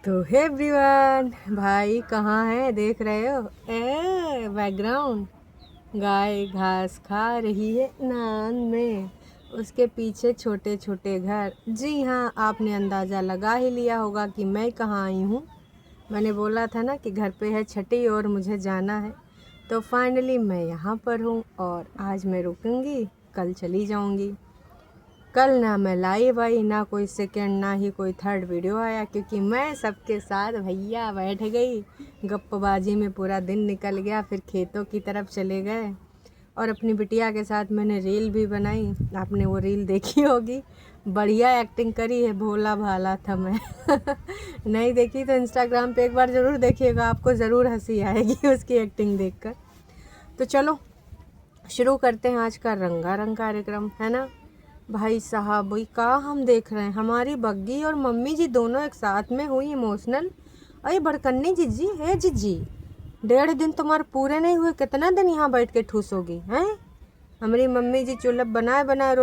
तो hey everyone, भाई कहाँ है देख रहे हो? ए बैकग्राउंड गाय घास खा रही है नान में, उसके पीछे छोटे छोटे घर। जी हाँ, आपने अंदाज़ा लगा ही लिया होगा कि मैं कहाँ आई हूँ। मैंने बोला था ना कि घर पे है छठी और मुझे जाना है, तो फाइनली मैं यहाँ पर हूँ और आज मैं रुकूँगी, कल चली जाऊँगी। कल ना मैं लाइव आई, ना कोई सेकंड, ना ही कोई थर्ड वीडियो आया, क्योंकि मैं सबके साथ भैया बैठ गई। गप्पबाजी में पूरा दिन निकल गया, फिर खेतों की तरफ चले गए और अपनी बिटिया के साथ मैंने रील भी बनाई। आपने वो रील देखी होगी, बढ़िया एक्टिंग करी है, भोला भाला था मैं। नहीं देखी तो इंस्टाग्राम पे एक बार ज़रूर देखिएगा, आपको ज़रूर हंसी आएगी उसकी एक्टिंग देखकर। तो चलो शुरू करते हैं आज का रंगारंग कार्यक्रम, है ना भाई साहब। भाई का हम देख रहे हैं, हमारी बग्गी और मम्मी जी दोनों एक साथ में हुई इमोशनल। अरे बड़कन्नी जीजी है जीजी, 1.5 दिन तुम्हारे पूरे नहीं हुए, कितना दिन यहाँ बैठ के ठूसोगी हैं? हमारी मम्मी जी चूल्हा बनाए बनाए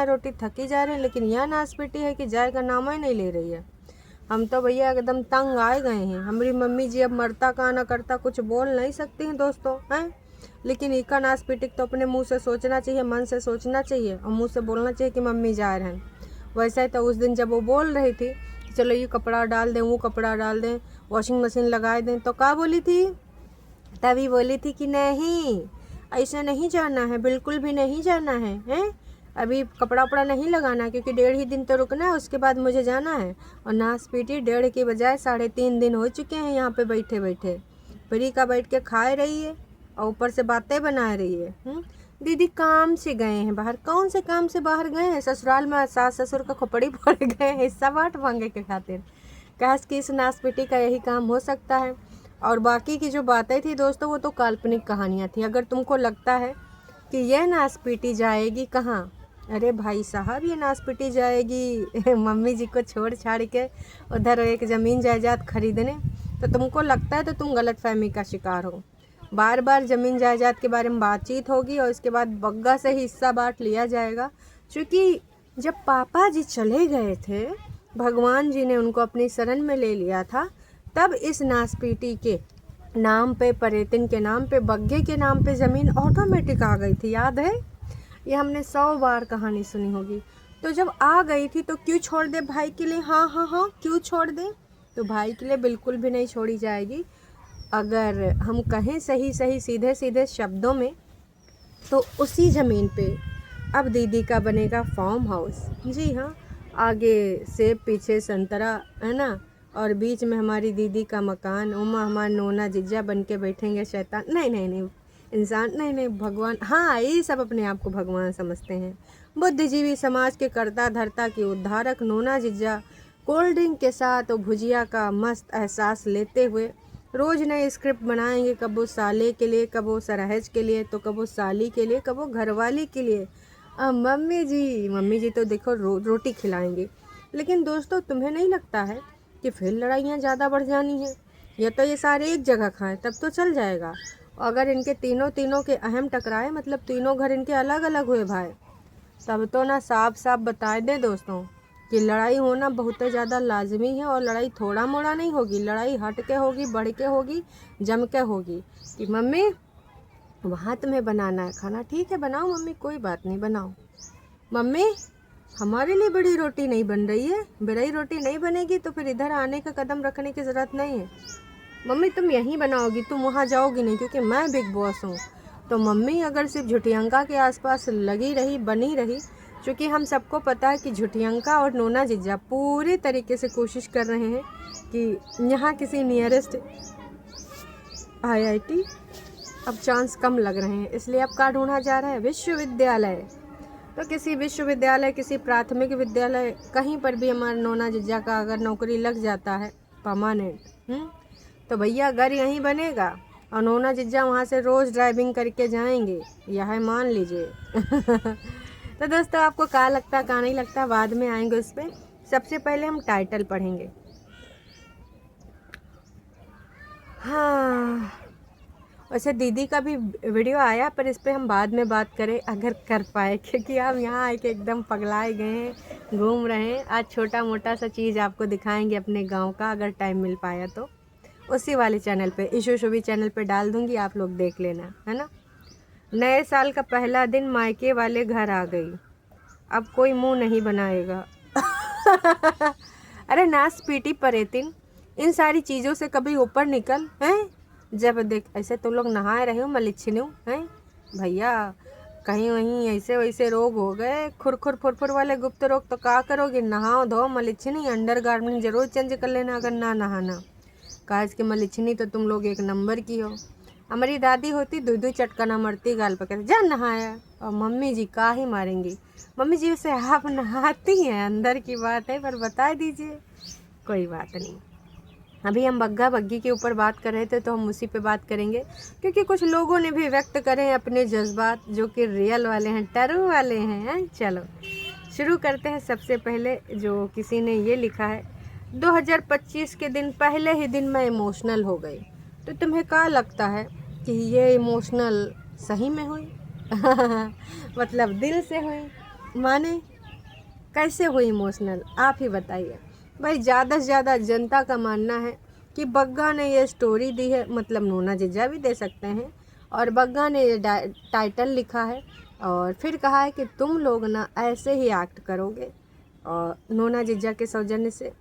रोटी थकी जा रही है, लेकिन यह नासपीटी है कि जाए का नाम ही नहीं ले रही है। हम तो भैया एकदम तंग आए गए हैं। हमारी मम्मी जी अब मरता का ना करता कुछ बोल नहीं सकती हैं दोस्तों, हैं? लेकिन इका नाश पिटिक तो अपने मुंह से सोचना चाहिए, मन से सोचना चाहिए और मुंह से बोलना चाहिए कि मम्मी जा रहे हैं। वैसा ही तो उस दिन जब वो बोल रही थी कि चलो ये कपड़ा डाल दें, वो कपड़ा डाल दें, वॉशिंग मशीन लगा दें, तो क्या बोली थी? तभी बोली थी कि नहीं, ऐसा नहीं जाना है, बिल्कुल भी नहीं जाना है, हैं? अभी कपड़ा उपड़ा नहीं लगाना, क्योंकि 1.5 ही दिन तो रुकना है, उसके बाद मुझे जाना है। और नाश पीटी 1.5 की बजाय 3.5 दिन हो चुके हैं यहाँ पे बैठे बैठे। फ्री का बैठ के खाए रही है और ऊपर से बातें बना रही है। दीदी काम से गए हैं बाहर। कौन से काम से बाहर गए हैं? ससुराल में सास ससुर का खोपड़ी पड़ गए हैं हिस्सा बांट मांगे के खातिर। काश कि इस नाशपीटी का यही काम हो सकता है। और बाकी की जो बातें थी दोस्तों, वो तो काल्पनिक कहानियाँ थी। अगर तुमको लगता है कि यह नाशपीटी जाएगी कहाँ, अरे भाई साहब ये नाशपीटी जाएगी मम्मी जी को छोड़ छाड़ के उधर एक ज़मीन जायदाद खरीदने। तो तुमको लगता है तो तुम गलतफहमी का शिकार हो। बार बार ज़मीन जायदाद के बारे में बातचीत होगी और इसके बाद बग्गा से ही हिस्सा बांट लिया जाएगा। क्योंकि जब पापा जी चले गए थे, भगवान जी ने उनको अपनी शरण में ले लिया था, तब इस नाशपीटी के नाम पे, परेतिन के नाम पे, बग्गे के नाम पे ज़मीन ऑटोमेटिक आ गई थी। याद है? ये हमने 100 बार कहानी सुनी होगी। तो जब आ गई थी तो क्यों छोड़ दे भाई के लिए? हाँ हाँ हाँ, क्यों छोड़ दे? तो भाई के लिए बिल्कुल भी नहीं छोड़ी जाएगी। अगर हम कहें सही सही सीधे सीधे शब्दों में, तो उसी ज़मीन पे अब दीदी का बनेगा फार्म हाउस। जी हाँ, आगे सेब, पीछे संतरा, है ना, और बीच में हमारी दीदी का मकान। उमा हमारा नोना जिज्जा बन के बैठेंगे शैतान। नहीं नहीं नहीं, इंसान नहीं नहीं, भगवान। हाँ, ये सब अपने आप को भगवान समझते हैं। बुद्धिजीवी समाज के कर्ता धर्ता की उद्धारक नोना जिज्जा कोल्ड ड्रिंक के साथ और भुजिया का मस्त एहसास लेते हुए रोज़ नए स्क्रिप्ट बनाएंगे। कब वो साले के लिए, कब वो सरहज के लिए, तो कब वो साली के लिए, कब वो घरवाली के लिए। मम्मी जी तो देखो रोटी खिलाएंगे। लेकिन दोस्तों, तुम्हें नहीं लगता है कि फिर लड़ाइयाँ ज़्यादा बढ़ जानी है? या तो ये सारे एक जगह खाएं तब तो चल जाएगा। अगर इनके तीनों के अहम टकराए, मतलब तीनों घर इनके अलग अलग हुए भाई, तब तो ना साफ साफ बताए दे दोस्तों कि लड़ाई होना बहुत ज़्यादा लाजमी है। और लड़ाई थोड़ा मोड़ा नहीं होगी, लड़ाई हट के होगी, बढ़ के होगी, जम के होगी। कि मम्मी वहाँ तुम्हें बनाना है खाना, ठीक है बनाओ मम्मी, कोई बात नहीं बनाओ। मम्मी हमारे लिए बड़ी रोटी नहीं बन रही है, बड़ी रोटी नहीं बनेगी तो फिर इधर आने का कदम रखने की ज़रूरत नहीं है। मम्मी तुम यहीं बनाओगी, तुम वहाँ जाओगी नहीं, क्योंकि मैं बिग बॉस हूँ। तो मम्मी अगर सिर्फ झुटियंका के आसपास लगी रही, बनी रही, क्योंकि हम सबको पता है कि झुटियंका और नोना जिज्जा पूरी तरीके से कोशिश कर रहे हैं कि यहाँ किसी नियरेस्ट आईआईटी अब चांस कम लग रहे हैं, इसलिए अब का ढूंढा जा रहा है? विश्वविद्यालय। तो किसी विश्वविद्यालय, किसी प्राथमिक विद्यालय, कहीं पर भी हमारा नोना जिज्जा का अगर नौकरी लग जाता है परमानेंट, तो भैया घर यहीं बनेगा और नोना जिज्जा वहाँ से रोज़ ड्राइविंग करके जाएंगे, यह मान लीजिए। तो दोस्तों, आपको क्या लगता, क्या नहीं लगता, बाद में आएंगे उस पर। सबसे पहले हम टाइटल पढ़ेंगे। हाँ, वैसे दीदी का भी वीडियो आया, पर इस पे हम बाद में बात करें अगर कर पाए, क्योंकि हम यहाँ आके एकदम पगलाए गए हैं, घूम रहे हैं। आज छोटा मोटा सा चीज़ आपको दिखाएंगे अपने गांव का, अगर टाइम मिल पाया तो उसी वाले चैनल पे, ईशू शुभी चैनल पे डाल दूंगी, आप लोग देख लेना, है ना। नए साल का पहला दिन मायके वाले घर आ गई, अब कोई मुंह नहीं बनाएगा। अरे नास पीटी परेतिन, इन सारी चीज़ों से कभी ऊपर निकल हैं। जब देख ऐसे तुम लोग नहाए रहे हो मलिच्छिनू हैं भैया, कहीं वहीं ऐसे वैसे रोग हो गए, खुरखुर फुरफुर वाले गुप्त रोग, तो क्या करोगे? नहाओ धो मलिच्छिनी, अंडर गारमेंट जरूर चेंज कर लेना अगर ना नहाना। काज के मलिच्छिनी तो तुम लोग एक नंबर की हो। हमारी दादी होती दूध चटकाना मरती गाल पकड़ जा नहाया, और मम्मी जी का ही मारेंगी। मम्मी जी से आप नहाती हैं, अंदर की बात है, पर बता दीजिए। कोई बात नहीं, अभी हम बग्गा बग्गी के ऊपर बात कर रहे थे तो हम उसी पे बात करेंगे, क्योंकि कुछ लोगों ने भी व्यक्त करे हैं अपने जज्बात, जो कि रियल वाले हैं, टरू वाले हैं। चलो शुरू करते हैं। सबसे पहले जो किसी ने ये लिखा है, 2025 के दिन पहले ही दिन मैं इमोशनल हो गई। तो तुम्हें क्या लगता है कि ये इमोशनल सही में हुई? मतलब दिल से हुई, माने कैसे हुई इमोशनल, आप ही बताइए भाई। ज़्यादा से ज़्यादा जनता का मानना है कि बग्गा ने ये स्टोरी दी है, मतलब नोना जिज्जा भी दे सकते हैं, और बग्गा ने ये टाइटल लिखा है, और फिर कहा है कि तुम लोग ना ऐसे ही एक्ट करोगे, और नोना जिज्जा के सौजन्य से।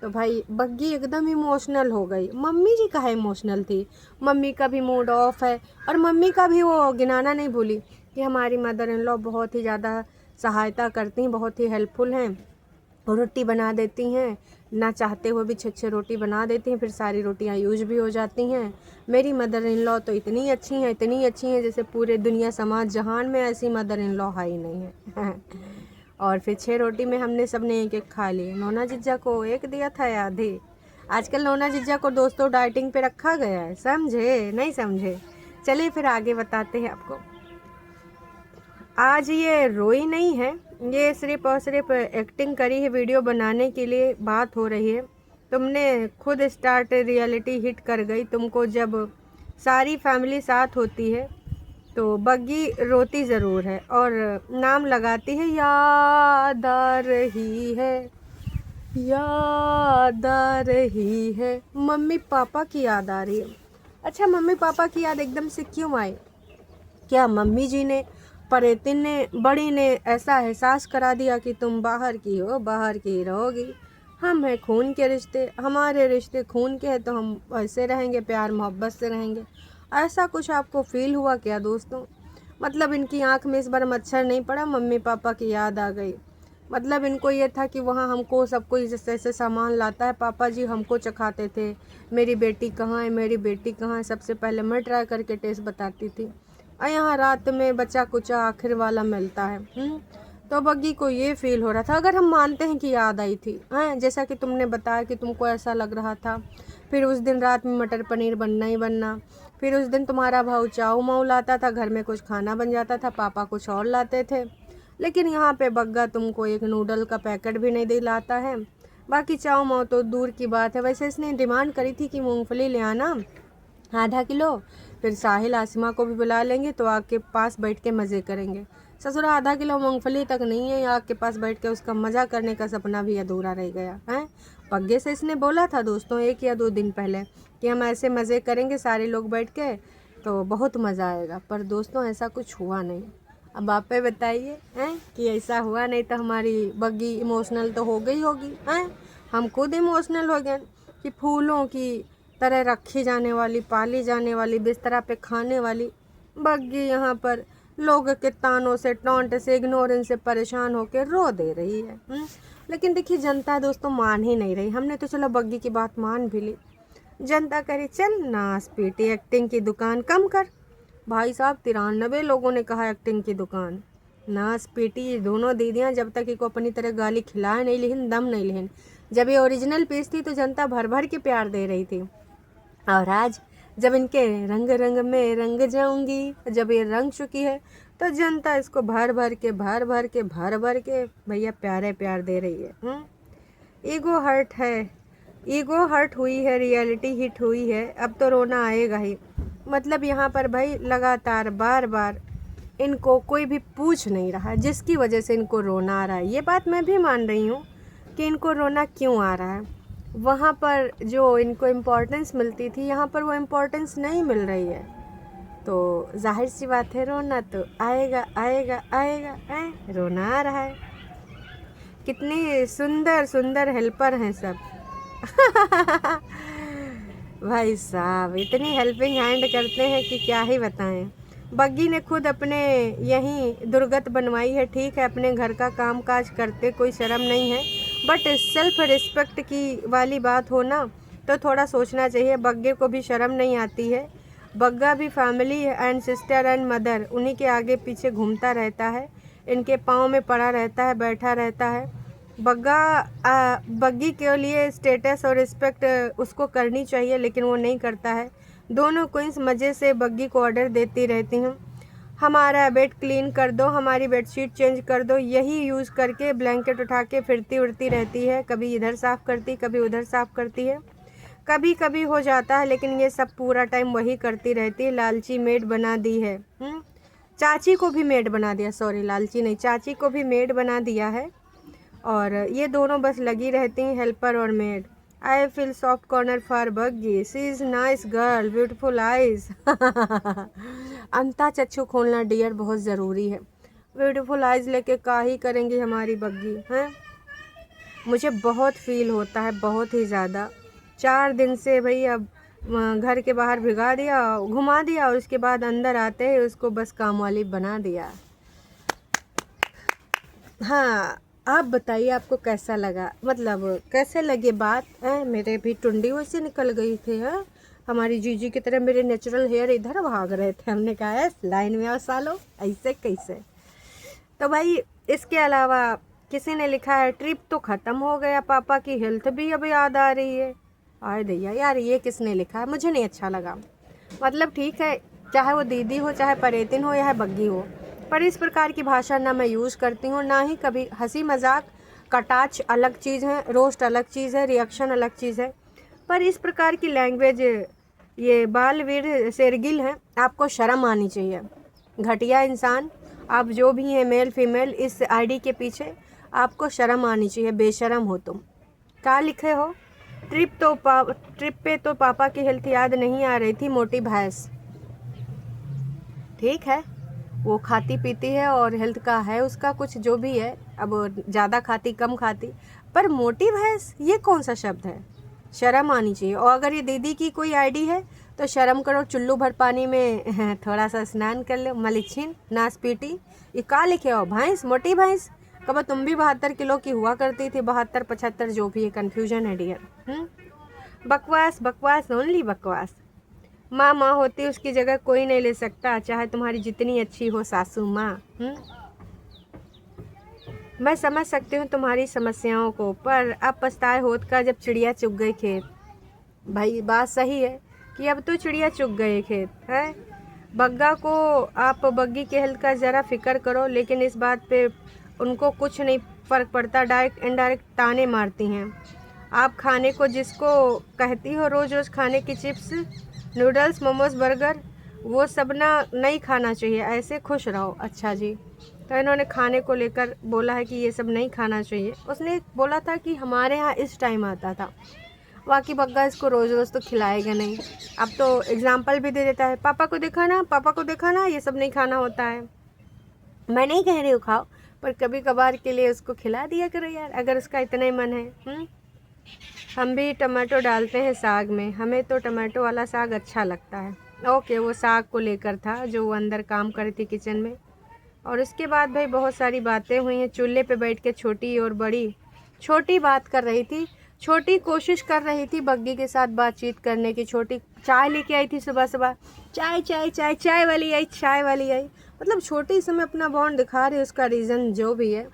तो भाई बग्गी एकदम इमोशनल हो गई। मम्मी जी कहाँ इमोशनल थी? मम्मी का भी मूड ऑफ है, और मम्मी का भी वो गिनाना नहीं भूली कि हमारी मदर इन लॉ बहुत ही ज़्यादा सहायता करती हैं, बहुत ही हेल्पफुल हैं, रोटी बना देती हैं, ना चाहते हुए भी 6 रोटी बना देती हैं, फिर सारी रोटियां यूज भी हो जाती हैं। मेरी मदर इन लॉ तो इतनी अच्छी हैं, इतनी अच्छी हैं, जैसे पूरे दुनिया समाज जहान में ऐसी मदर इन लॉ है ही नहीं है। और फिर 6 रोटी में हमने सबने एक एक खा ली। नोना जिज्जा को एक दिया था या आधे? आजकल नोना जिज्जा को दोस्तों डाइटिंग पे रखा गया है, समझे नहीं समझे? चलिए फिर आगे बताते हैं आपको। आज ये रोई नहीं है, ये सिर्फ और सिर्फ एक्टिंग करी है, वीडियो बनाने के लिए बात हो रही है। तुमने खुद स्टार्ट रियलिटी हिट कर गई। तुमको जब सारी फैमिली साथ होती है तो बग्गी रोती ज़रूर है और नाम लगाती है, याद आ रही है, याद आ रही है, मम्मी पापा की याद आ रही है। अच्छा, मम्मी पापा की याद एकदम से क्यों आई? क्या मम्मी जी ने, परेतिन ने, बड़ी ने ऐसा एहसास करा दिया कि तुम बाहर की हो, बाहर की ही रहोगी? हम हैं खून के रिश्ते, हमारे रिश्ते खून के हैं, तो हम ऐसे रहेंगे, प्यार मोहब्बत से रहेंगे। ऐसा कुछ आपको फील हुआ क्या दोस्तों? मतलब इनकी आंख में इस बार मच्छर नहीं पड़ा, मम्मी पापा की याद आ गई। मतलब इनको ये था कि वहाँ हमको सब कोई जैसे जैसे सामान लाता है, पापा जी हमको चखाते थे, मेरी बेटी कहाँ है, मेरी बेटी कहाँ है, सबसे पहले मैं ट्राई करके टेस्ट बताती थी, और यहाँ रात में बचा कुचा आखिर वाला मिलता है। तो बग्गी को ये फील हो रहा था। अगर हम मानते हैं कि याद आई थी, हैं, जैसा कि तुमने बताया कि तुमको ऐसा लग रहा था, फिर उस दिन रात में मटर पनीर बनना ही बनना, फिर उस दिन तुम्हारा भाऊ चाऊ माऊ लाता था, घर में कुछ खाना बन जाता था, पापा कुछ और लाते थे, लेकिन यहाँ पे बग्गा तुमको एक नूडल का पैकेट भी नहीं दिलाता है। बाकी चाऊ माऊ तो दूर की बात है। वैसे इसने डिमांड करी थी कि मूँगफली ले आना आधा किलो, फिर साहिल आसिमा को भी बुला लेंगे तो आग के पास बैठ के मज़े करेंगे। ससुरा आधा किलो मूंगफली तक नहीं है, आग के पास बैठ के उसका मज़ा करने का सपना भी अधूरा रह गया है। पग्गे से इसने बोला था दोस्तों 1 या 2 दिन पहले कि हम ऐसे मज़े करेंगे सारे लोग बैठ के, तो बहुत मज़ा आएगा, पर दोस्तों ऐसा कुछ हुआ नहीं। अब आप पे बताइए हैं कि ऐसा हुआ नहीं तो हमारी बग्गी इमोशनल तो हो गई होगी। हैं, हम खुद इमोशनल हो गए कि फूलों की तरह रखी जाने वाली, पाली जाने वाली, बिस्तरा पे खाने वाली बग्गी यहाँ पर लोग के तानों से, टॉन्ट से, इग्नोरेंस से परेशान होकर रो दे रही है। लेकिन देखिए जनता दोस्तों मान ही नहीं रही। हमने तो चलो बग्गी की बात मान भी ली, जनता कह रही चल नास पीटी, एक्टिंग की दुकान कम कर। भाई साहब 93 लोगों ने कहा एक्टिंग की दुकान, नास पीटी। दोनों दीदियाँ जब तक इनको अपनी तरह गाली खिलाए नहीं, लेकिन दम नहीं लेन। जब ये ओरिजिनल पीस थी तो जनता भर भर के प्यार दे रही थी, और आज जब इनके रंग रंग में रंग जाऊंगी, जब ये रंग चुकी है, तो जनता इसको भर भर के भैया प्यारे प्यार दे रही है। ईगो हर्ट है, ईगो हर्ट हुई है, रियलिटी हिट हुई है, अब तो रोना आएगा ही। मतलब यहाँ पर भाई लगातार बार बार इनको कोई भी पूछ नहीं रहा, जिसकी वजह से इनको रोना आ रहा है। ये बात मैं भी मान रही हूँ कि इनको रोना क्यों आ रहा है। वहाँ पर जो इनको इम्पोर्टेंस मिलती थी, यहाँ पर वो इम्पोर्टेंस नहीं मिल रही है, तो जाहिर सी बात है रोना तो आएगा आएगा आएगा। रोना आ रहा है। कितनी सुंदर सुंदर हेल्पर हैं सब। भाई साहब इतनी हेल्पिंग हैंड करते हैं कि क्या ही बताएं। बग्गी ने खुद अपने यहीं दुर्गत बनवाई है, ठीक है, अपने घर का काम काज करते कोई शर्म नहीं है, बट सेल्फ रिस्पेक्ट की वाली बात हो ना तो थोड़ा सोचना चाहिए। बग्गे को भी शर्म नहीं आती है। बग्गा भी family and sister and mother, उन्हीं के आगे पीछे घूमता रहता है, इनके पाँव में पड़ा रहता है, बैठा रहता है। बग्गी के लिए स्टेटस और रिस्पेक्ट उसको करनी चाहिए, लेकिन वो नहीं करता है। दोनों क्वींस मज़े से बग्गी को ऑर्डर देती रहती हूँ, हमारा बेड क्लीन कर दो, हमारी बेडशीट चेंज कर दो। यही यूज़ करके ब्लैंकेट उठा के फिरती उड़ती रहती है, कभी इधर साफ़ करती, कभी उधर साफ़ करती है। कभी कभी हो जाता है, लेकिन ये सब पूरा टाइम वही करती रहती है। लालची मेड बना दी है। चाची को भी मेड बना दिया, सॉरी लालची नहीं, चाची को भी मेड बना दिया है। और ये दोनों बस लगी रहती हैं, हेल्पर और maid. I feel soft corner for Baggi, she is nice girl, beautiful eyes. अंता चक्षु खोलना डियर बहुत ज़रूरी है। ब्यूटीफुल आइज़ लेके का ही करेंगी हमारी बग्गी हैं। मुझे बहुत फील होता है, बहुत ही ज़्यादा। 4 दिन से भाई अब घर के बाहर भिगा दिया, घुमा दिया, और उसके बाद अंदर आते ही उसको बस काम वाली बना दिया। हाँ, आप बताइए आपको कैसा लगा, मतलब कैसे लगे बात है। मेरे भी टुंडी वैसे निकल गई थी है, हमारी जीजी की तरह मेरे नेचुरल हेयर इधर भाग रहे थे। हमने कहा है लाइन में आओ सालो, ऐसे कैसे। तो भाई इसके अलावा किसी ने लिखा है ट्रिप तो ख़त्म हो गया, पापा की हेल्थ भी अब याद आ रही है। आए दैया यार, ये किसने लिखा है, मुझे नहीं अच्छा लगा। मतलब ठीक है, चाहे वो दीदी हो, चाहे परेतिन हो, या बग्गी हो, पर इस प्रकार की भाषा ना मैं यूज़ करती हूँ, ना ही कभी। हंसी मजाक कटाच अलग चीज़ है, रोस्ट अलग चीज़ है, रिएक्शन अलग चीज़ है, पर इस प्रकार की लैंग्वेज ये बालवीर शेरगिल है। आपको शर्म आनी चाहिए। घटिया इंसान आप जो भी हैं, मेल फीमेल, इस आईडी के पीछे आपको शर्म आनी चाहिए। बेशरम हो तुम। क्या लिखे हो, ट्रिप पे तो पापा की हेल्थ याद नहीं आ रही थी, मोटी भैंस। ठीक है, वो खाती पीती है और हेल्थ का है उसका कुछ जो भी है, अब ज़्यादा खाती कम खाती, पर मोटी भैंस ये कौन सा शब्द है। शर्म आनी चाहिए। और अगर ये दीदी की कोई आईडी है तो शर्म करो, चुल्लू भर पानी में थोड़ा सा स्नान कर लो, मलिच्छिन नास पीटी। ये क्या लिखे हो, भैंस, मोटी भैंस। कब तुम भी 72 किलो की हुआ करती थी, 72 75 जो भी है, कन्फ्यूजन है डियर। बकवास बकवास ओनली बकवास। माँ होती उसकी जगह कोई नहीं ले सकता, चाहे तुम्हारी जितनी अच्छी हो सासू माँ। मैं समझ सकती हूँ तुम्हारी समस्याओं को, पर अब पछताए होत का जब चिड़िया चुग गई खेत। भाई बात सही है कि अब तो चिड़िया चुग गए खेत है। बग्गा को आप बग्गी के हेल्थ का ज़रा फिक्र करो, लेकिन इस बात पे उनको कुछ नहीं फ़र्क पड़ता। डायरेक्ट इनडायरेक्ट ताने मारती हैं। आप खाने को जिसको कहती हो रोज़ रोज़ खाने की चिप्स, नूडल्स, मोमोज, बर्गर, वो सब ना नहीं खाना चाहिए, ऐसे खुश रहो। अच्छा जी, तो इन्होंने खाने को लेकर बोला है कि ये सब नहीं खाना चाहिए। उसने बोला था कि हमारे यहाँ इस टाइम आता था, बाकी बग्गा इसको रोज़ रोज़ तो खिलाएगा नहीं। अब तो एग्जाम्पल भी दे देता है, पापा को देखा ना, पापा को देखा ना, ये सब नहीं खाना होता है। मैं नहीं कह रही हूँ खाओ, पर कभी कभार के लिए उसको खिला दिया करो यार, अगर उसका इतना ही मन है। हम भी टमाटो डालते हैं साग में, हमें तो टमाटो वाला साग अच्छा लगता है। ओके, वो साग को लेकर था जो वो अंदर काम कर रही थी किचन में। और उसके बाद भाई बहुत सारी बातें हुई हैं। चूल्हे पे बैठ के छोटी और बड़ी, छोटी बात कर रही थी, छोटी कोशिश कर रही थी बग्गी के साथ बातचीत करने की। छोटी चाय लेके आई थी सुबह सुबह, चाय चाय चाय चाय वाली आई, चाय वाली आई। मतलब छोटी इस समय अपना बॉन्ड दिखा रही है, उसका रीज़न जो भी है।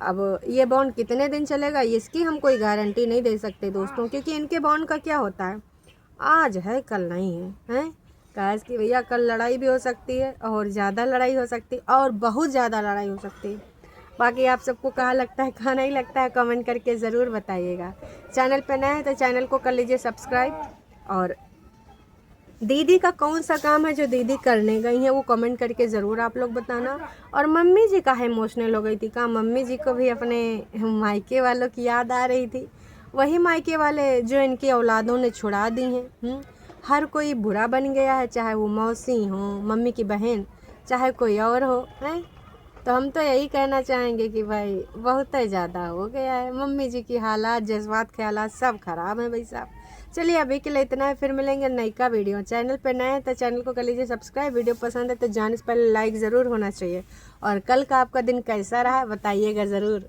अब ये बॉन्ड कितने दिन चलेगा इसकी हम कोई गारंटी नहीं दे सकते दोस्तों, क्योंकि इनके बॉन्ड का क्या होता है, आज है कल नहीं है, हैं। काश कि भैया कल लड़ाई भी हो सकती है, और ज़्यादा लड़ाई हो सकती है, और बहुत ज़्यादा लड़ाई हो सकती है। बाकी आप सबको कहाँ लगता है कहाँ नहीं लगता है, कमेंट करके ज़रूर बताइएगा। चैनल पर नए हैं तो चैनल को कर लीजिए सब्सक्राइब, और दीदी का कौन सा काम है जो दीदी करने गई हैं, वो कमेंट करके ज़रूर आप लोग बताना। और मम्मी जी काहे इमोशनल हो गई थी, कहा मम्मी जी को भी अपने मायके वालों की याद आ रही थी, वही मायके वाले जो इनकी औलादों ने छुड़ा दी हैं। हर कोई बुरा बन गया है, चाहे वो मौसी हो, मम्मी की बहन, चाहे कोई और हो, हैं। तो हम तो यही कहना चाहेंगे कि भाई बहुत ही ज़्यादा हो गया है, मम्मी जी की हालात, जज्बात, ख्यालात सब ख़राब हैं भाई साहब। चलिए अभी के लिए इतना है, फिर मिलेंगे नई का वीडियो। चैनल पे नए हैं तो चैनल को कर लीजिए सब्सक्राइब, वीडियो पसंद है तो जाने से पहले लाइक ज़रूर होना चाहिए। और कल का आपका दिन कैसा रहा बताइएगा ज़रूर।